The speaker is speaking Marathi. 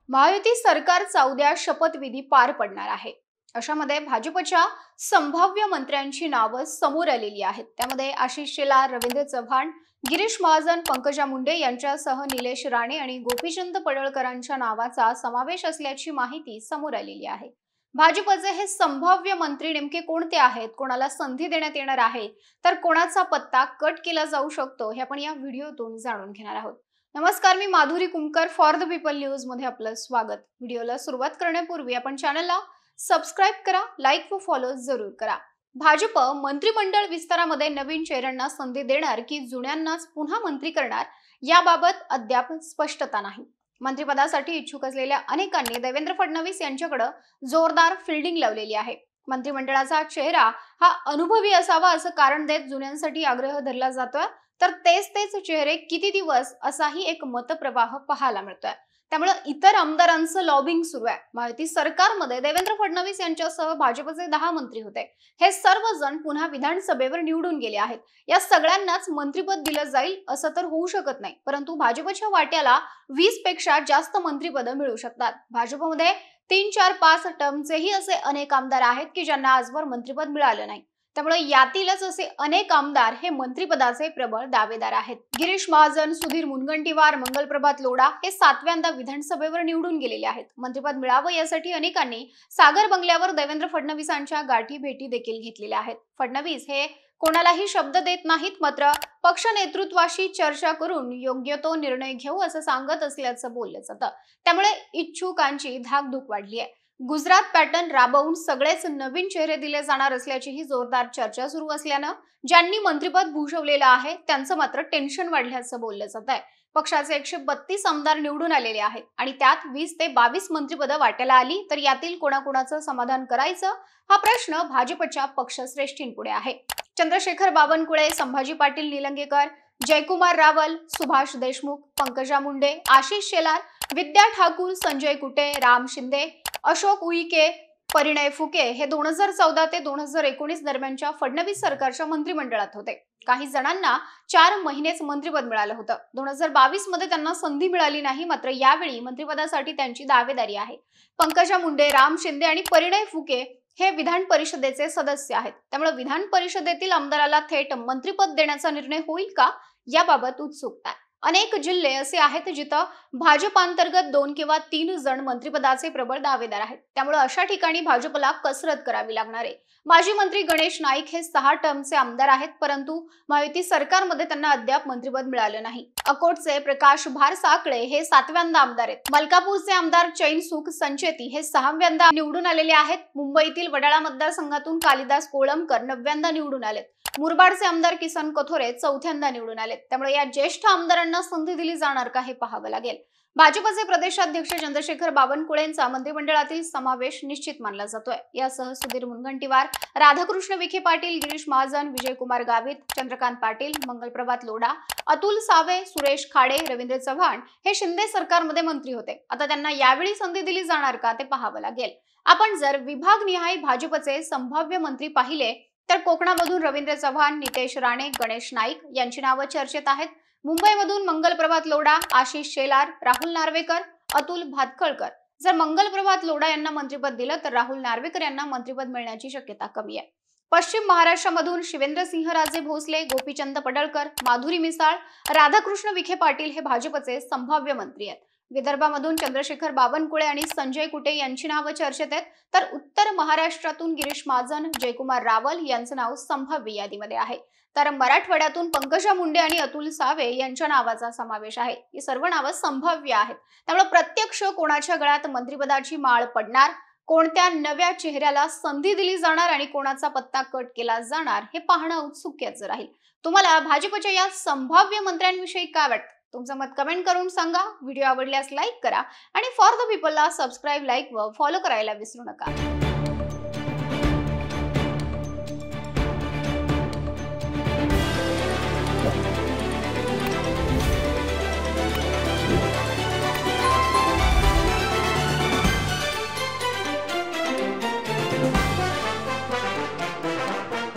महायुती सरकारचा उद्या शपथविधी पार पडणार आहे। अशामध्ये भाजपच्या संभाव्य मंत्र्यांची नावं समोर आलेली आहेत। त्यामध्ये आशिष शेलार, रवींद्र चव्हाण, गिरीश महाजन, पंकजा मुंडे यांच्यासह निलेश राणे आणि गोपीचंद पडळकरांच्या नावाचा समावेश असल्याची माहिती समोर आलेली आहे। भाजपचे हे संभाव्य मंत्री नेमके कोणते आहेत, कोणाला संधी देण्यात येणार आहे, तर कोणाचा पत्ता कट केला जाऊ शकतो हे आपण या व्हिडिओतून जाणून घेणार आहोत। नमस्कार, मी Madhuri Kumkar for the people news मध्ये आपलं स्वागत। व्हिडिओला सुरुवात करण्यापूर्वी आपण चॅनलला सबस्क्राइब करा, लाईक व फॉलो जरूर करा। भाजप मंत्रिमंडळ विस्तारामध्ये नवीन चेहऱ्यांना संधी देणार की जुन्यांनाच पुन्हा मंत्री करणार याबाबत अद्याप स्पष्टता नाही। मंत्रिपदासाठी इच्छुक असलेल्या अनेकांनी देवेंद्र फडणवीस यांच्याकडे जोरदार फिल्डिंग लावलेली आहे। मंत्रिमंडळाचा चेहरा हा अनुभवी असावा असं कारण देत जुन्यांसाठी आग्रह धरला जातोय, तर तेच चेहरे किती दिवस असाही एक मतप्रवाह पाहायला मिळतोय। त्यामुळे इतर आमदारांचं लॉबिंग सुरू आहे। महायुती सरकारमध्ये देवेंद्र फडणवीस यांच्यासह भाजपचे 10 मंत्री होते। हे सर्वजण पुन्हा विधानसभेवर निवडून गेले आहेत। या सगळ्यांनाच मंत्रिपद दिलं जाईल असं तर होऊ शकत नाही, परंतु भाजपच्या वाट्याला 20 पेक्षा जास्त मंत्रिपद मिळू शकतात। भाजपमध्ये 3, 4, 5 टर्मचेही असे अनेक आमदार आहेत की ज्यांना आजवर मंत्रिपद मिळालं नाही। त्यामुळे यातीलच असे अनेक आमदार हे मंत्रिपदाचे प्रबळ दावेदार आहेत। गिरीश महाजन, सुधीर मुनगंटीवार, मंगलप्रभात लोढा हे 7व्यांदा विधानसभेवर निवडून गेलेले आहेत। मंत्रिपद मिळावं यासाठी अनेकांनी सागर बंगल्यावर देवेंद्र फडणवीसांच्या गाठी भेटी देखील घेतलेल्या आहेत। फडणवीस हे कोणालाही शब्द देत नाहीत, मात्र पक्ष नेतृत्वाशी चर्चा करून योग्य तो निर्णय घेऊ असं सांगत असल्याचं बोललं जातं। त्यामुळे इच्छुकांची धाकधूक वाढली आहे। गुजरात पॅटर्न राबवून सगळेच नवीन चेहरे दिले जाणार असल्याचीही जोरदार चर्चा सुरू असल्यानं ज्यांनी मंत्रिपद भूषवलेलं आहे त्यांचं मात्र टेन्शन वाढल्याचं बोललं जात आहे। पक्षाचे 132 आमदार निवडून आलेले आहेत आणि त्यात 20 ते 22 मंत्रिपद वाट्याला आली, तर यातील कोणाकोणाचं समाधान करायचं हा प्रश्न भाजपच्या पक्षश्रेष्ठींपुढे आहे। चंद्रशेखर बावनकुळे, संभाजी पाटील निलंगेकर, जयकुमार रावल, सुभाष देशमुख, पंकजा मुंडे, आशिष शेलार, विद्या ठाकूर, संजय कुटे, राम शिंदे, अशोक उईके, परिणय फुके हे 2014 ते 2019 दरम्यानच्या फडणवीस सरकारच्या मंत्रिमंडळात होते। काही जणांना 4 महिनेच मंत्रिपद मिळालं होतं। 2022 मध्ये त्यांना संधी मिळाली नाही, मात्र यावेळी मंत्रिपदासाठी त्यांची दावेदारी आहे। पंकजा मुंडे, राम शिंदे आणि परिणय फुके हे विधान परिषदेचे सदस्य आहेत। त्यामुळे विधान परिषदेतील आमदाराला थेट मंत्रिपद देण्याचा निर्णय होईल का याबाबत उत्सुकता आहे। अनेक जिल्हे असे आहेत जिथं भाजपांतर्गत 2 किंवा 3 जण मंत्रिपदाचे प्रबळ दावेदार आहेत। त्यामुळे अशा ठिकाणी भाजपला कसरत करावी लागणार आहे। माजी मंत्री गणेश नाईक हे 6 टर्मचे आमदार आहेत, परंतु महायुती सरकारमध्ये त्यांना अद्याप मंत्रिपद मिळालं नाही। अकोटचे प्रकाश भारसाकळे हे 7व्यांदा आमदार आहेत। मलकापूरचे आमदार चैनसुख संचेती हे 6व्यांदा निवडून आलेले आहेत। मुंबईतील वडाळा मतदारसंघातून कालिदास कोळंबकर 9व्यांदा निवडून आलेत। मुरबाडचे आमदार किसन कथोरे 4थ्यांदा निवडून आलेत। त्यामुळे या ज्येष्ठ आमदारांना संधी दिली जाणार का हे पाहावं लागेल। भाजपचे प्रदेशाध्यक्ष चंद्रशेखर बावनकुळेंचा मंत्रिमंडळातील समावेश निश्चित मानला जातोय। यासह सुधीर मुनगंटीवार, राधाकृष्ण विखे पाटील, गिरीश महाजन, विजयकुमार गावित, चंद्रकांत पाटील, मंगलप्रभात लोढा, अतुल सावे, सुरेश खाडे, रवींद्र चव्हाण हे शिंदे सरकारमध्ये मंत्री होते। आता त्यांना यावेळी संधी दिली जाणार का ते पाहावं लागेल। आपण जर विभागनिहाय भाजपचे संभाव्य मंत्री पाहिले तर कोकणामधून रवींद्र चव्हाण, नितेश राणे, गणेश नाईक यांची नावं चर्चेत आहेत। मुंबईमधून मंगलप्रभात लोढा, आशिष शेलार, राहुल नार्वेकर, अतुल भातखळकर। जर मंगलप्रभात लोढा यांना मंत्रिपद दिलं तर राहुल नार्वेकर यांना मंत्रिपद मिळण्याची शक्यता कमी आहे। पश्चिम महाराष्ट्रामधून शिवेंद्रसिंहराजे भोसले, गोपीचंद पडळकर, माधुरी मिसाळ, राधाकृष्ण विखे पाटील हे भाजपचे संभाव्य मंत्री आहेत। विदर्भामधून चंद्रशेखर बावनकुळे आणि संजय कुटे यांची नावं चर्चेत आहेत, तर उत्तर महाराष्ट्रातून गिरीश महाजन, जयकुमार रावल यांचं नाव संभाव्य यादीमध्ये आहे। तर मराठवाड्यातून पंकजा मुंडे आणि अतुल सावे यांच्या नावाचा समावेश आहे। ही सर्व नावं संभाव्य आहेत। त्यामुळे प्रत्यक्ष कोणाच्या गळ्यात मंत्रिपदाची माळ पडणार, कोणत्या नव्या चेहऱ्याला संधी दिली जाणार आणि कोणाचा पत्ता कट केला जाणार हे पाहणं उत्सुकतेचं राहील। तुम्हाला भाजपच्या या संभाव्य मंत्र्यांविषयी काय वाटतं? तुमचं मत कमेंट करून सांगा। व्हिडिओ आवडल्यास लाईक करा आणि फॉर द पीपलला सबस्क्राइब, लाईक व फॉलो करायला विसरू नका।